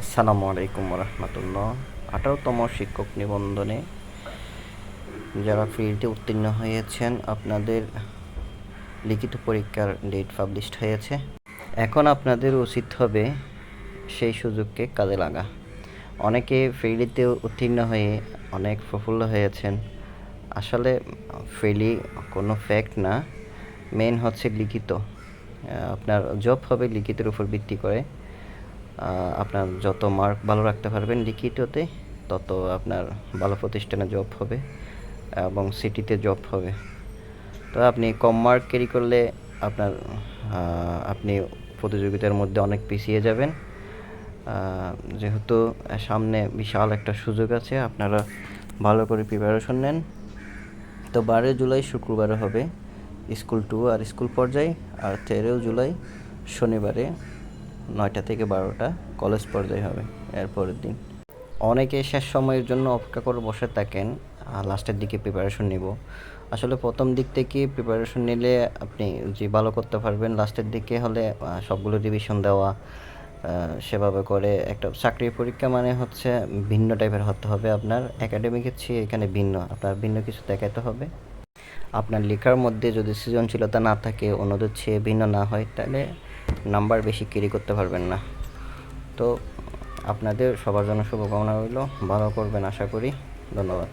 আসসালামু আলাইকুম রহমতুল্লাহ। 18তম শিক্ষক নিবন্ধনে যারা ফ্রিতে উত্তীর্ণ হয়েছেন, আপনাদের লিখিত পরীক্ষার ডেট পাবলিশড হয়েছে। এখন আপনাদের উচিত হবে সেই সুযোগকে কাজে লাগা। অনেকে ফেইলিতে উত্তীর্ণ হয়ে অনেক প্রফুল্ল হয়েছেন। আসলে ফেইলি কোনো ফ্যাক্ট না, মেন হচ্ছে লিখিত। আপনার জব হবে লিখিতের উপর ভিত্তি করে। আপনার যত মার্ক ভালো রাখতে পারবেন লিখিততে, তত আপনার ভালো প্রতিষ্ঠানে জব হবে এবং সিটিতে জব হবে। তো আপনি কম মার্ক ক্যারি করলে আপনার আপনি প্রতিযোগিতার মধ্যে অনেক পিছিয়ে যাবেন। যেহেতু সামনে বিশাল একটা সুযোগ আছে, আপনারা ভালো করে প্রিপারেশন নেন। তো 12 জুলাই শুক্রবারে হবে স্কুল 2 আর স্কুল পর্যায়ে, আর 13 জুলাই শনিবারে 9টা থেকে 12টা কলেজ পর্যায়ে হবে এর পরের দিন। অনেকে শেষ সময়ের জন্য অপেক্ষা করে বসে থাকেন, লাস্টের দিকে প্রিপারেশন নিব। আসলে প্রথম দিক থেকে প্রিপারেশন নিলে আপনি যে ভালো করতে পারবেন, লাস্টের দিকে হলে সবগুলো রিভিশন দেওয়া, সেভাবে করে একটা চাকরির পরীক্ষা মানে হচ্ছে ভিন্ন টাইপের হতে হবে। আপনার একাডেমিকের চেয়ে এখানে ভিন্ন, আপনার ভিন্ন কিছু দেখাতে হবে। আপনার লেখার মধ্যে যদি সৃজনশীলতা না থাকে, অন্যদের চেয়ে ভিন্ন না হয়, তাহলে নাম্বার বেশি ক্যারি করতে পারবেন না। তো আপনাদের সবার জন্য শুভকামনা রইল, ভালো করবেন আশা করি। ধন্যবাদ।